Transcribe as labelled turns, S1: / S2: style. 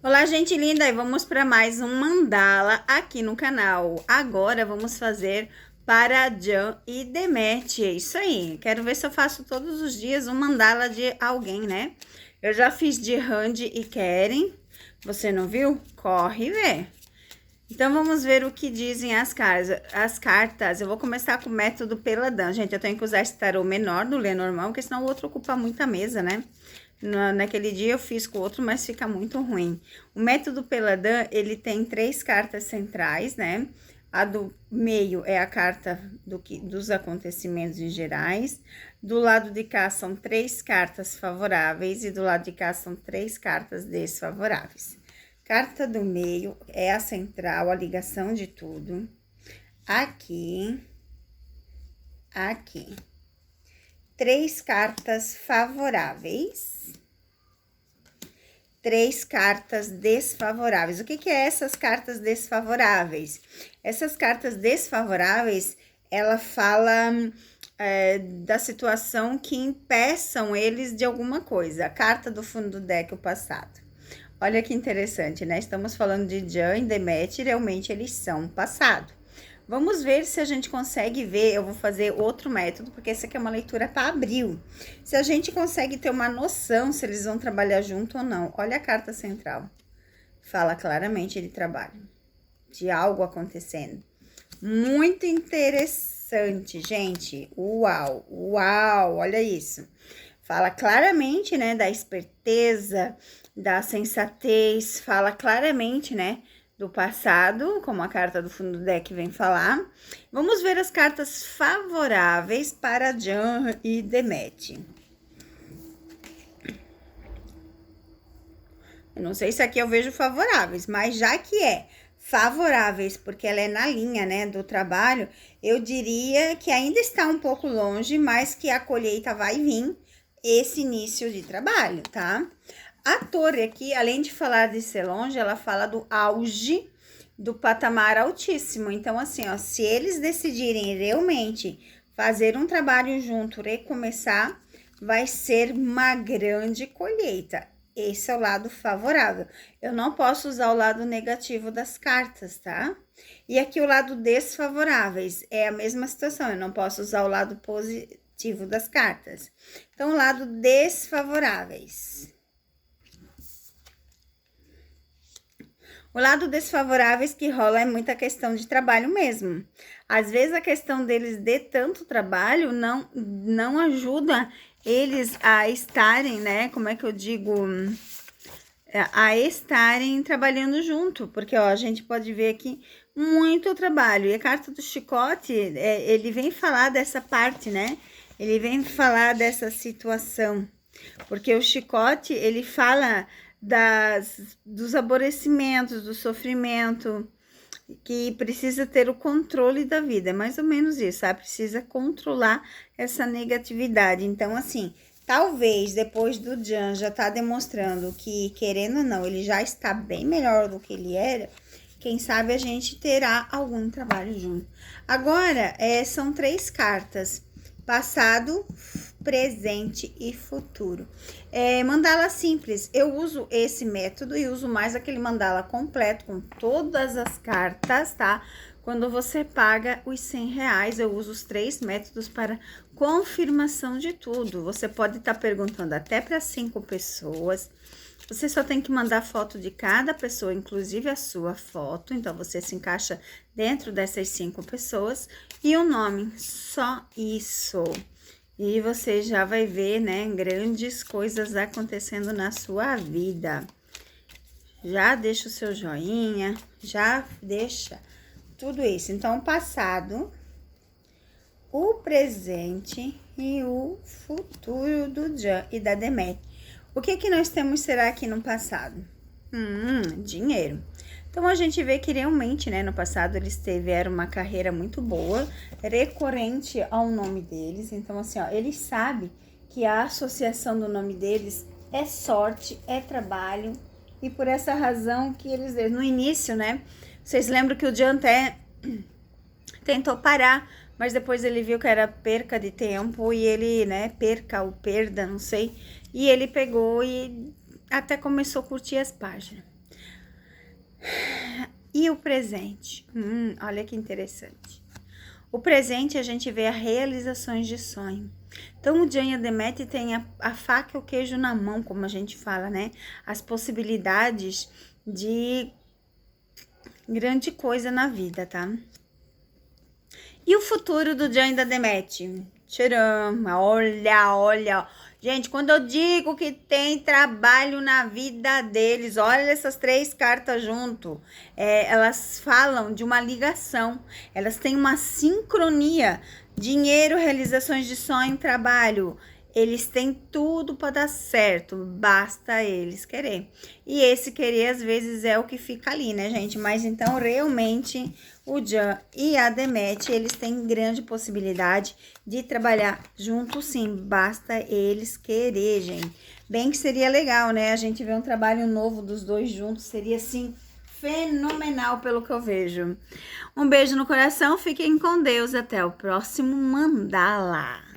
S1: Olá, gente linda, e vamos para mais um mandala aqui no canal. Agora vamos fazer para Jan e Demet. É isso aí. Quero ver se eu faço todos os dias um mandala de alguém, né? Eu já fiz de Randy e Keren. Você não viu? Corre e vê. Então vamos ver o que dizem as cartas. Eu vou começar com o método Peladan. Gente, eu tenho que usar esse tarô menor do Lenormand, porque senão o outro ocupa muita mesa, né? Naquele dia eu fiz com o outro, mas fica muito ruim. O método Peladan, ele tem 3 cartas centrais, né? A do meio é a carta dos acontecimentos em gerais. Do lado de cá são 3 cartas favoráveis e do lado de cá são 3 cartas desfavoráveis. Carta do meio é a central, a ligação de tudo. Aqui. 3 cartas favoráveis, 3 cartas desfavoráveis. O que é essas cartas desfavoráveis? Essas cartas desfavoráveis, ela fala da situação que impeçam eles de alguma coisa. A carta do fundo do deck, o passado. Olha que interessante, né? Estamos falando de Jan e Demet, realmente eles são passado. Vamos ver se a gente consegue ver. Eu vou fazer outro método, porque essa aqui é uma leitura para abril. Se a gente consegue ter uma noção se eles vão trabalhar junto ou não. Olha a carta central. Fala claramente de trabalho, de algo acontecendo. Muito interessante, gente. Uau, uau, olha isso. Fala claramente, né, da esperteza, da sensatez. Fala claramente, né, do passado, como a carta do fundo do deck vem falar. Vamos ver as cartas favoráveis para Jan e Demet. Eu não sei se aqui eu vejo favoráveis, mas já que é favoráveis, porque ela é na linha, né, do trabalho, eu diria que ainda está um pouco longe, mas que a colheita vai vir esse início de trabalho, tá? A torre aqui, além de falar de ser longe, ela fala do auge do patamar altíssimo. Então, assim, ó, se eles decidirem realmente fazer um trabalho junto, recomeçar, vai ser uma grande colheita. Esse é o lado favorável. Eu não posso usar o lado negativo das cartas, tá? E aqui o lado desfavoráveis é a mesma situação. Eu não posso usar o lado positivo das cartas. Então, o lado desfavoráveis. O lado desfavoráveis que rola é muita questão de trabalho mesmo. Às vezes a questão deles de tanto trabalho não ajuda eles a estarem, né? Como é que eu digo? A estarem trabalhando junto. Porque, ó, a gente pode ver aqui muito trabalho. E a carta do chicote, ele vem falar dessa parte, né? Ele vem falar dessa situação. Porque o chicote, ele fala dos aborrecimentos, do sofrimento, que precisa ter o controle da vida. É mais ou menos isso, sabe? Precisa controlar essa negatividade. Então, assim, talvez depois do Jan já tá demonstrando que, querendo ou não, ele já está bem melhor do que ele era. Quem sabe a gente terá algum trabalho junto. Agora, são 3 cartas. Passado, presente e futuro. Mandala simples. Eu uso esse método e uso mais aquele mandala completo com todas as cartas, tá? Quando você paga os R$100, eu uso os 3 métodos para confirmação de tudo. Você pode estar perguntando até para 5 pessoas. Você só tem que mandar foto de cada pessoa, inclusive a sua foto. Então, você se encaixa dentro dessas 5 pessoas. E o nome, só isso. E você já vai ver, né, grandes coisas acontecendo na sua vida. Já deixa o seu joinha, já deixa tudo isso. Então, o passado, o presente e o futuro do Jan e da Demet. O que nós temos será aqui no passado? Dinheiro. Então, a gente vê que realmente, né, no passado eles tiveram uma carreira muito boa, recorrente ao nome deles. Então, assim, ó, eles sabem que a associação do nome deles é sorte, é trabalho. E por essa razão que eles, no início, né, vocês lembram que o Jan até tentou parar, mas depois ele viu que era perca de tempo e ele, né, perca ou perda, não sei. E ele pegou e até começou a curtir as páginas. E o presente? Olha que interessante. O presente a gente vê as realizações de sonho. Então, o Jan e a Deméter tem a faca e o queijo na mão, como a gente fala, né? As possibilidades de grande coisa na vida, tá? E o futuro do Jan e da Deméter? Tcharam! Olha. Gente, quando eu digo que tem trabalho na vida deles, olha essas 3 cartas junto. Elas falam de uma ligação. Elas têm uma sincronia. Dinheiro, realizações de sonho, trabalho. Eles têm tudo para dar certo, basta eles querer. E esse querer, às vezes, é o que fica ali, né, gente? Mas, então, realmente, o Jan e a Deméter, eles têm grande possibilidade de trabalhar juntos, sim. Basta eles querer, gente. Bem que seria legal, né? A gente ver um trabalho novo dos dois juntos, seria, assim, fenomenal pelo que eu vejo. Um beijo no coração, fiquem com Deus. Até o próximo Mandala.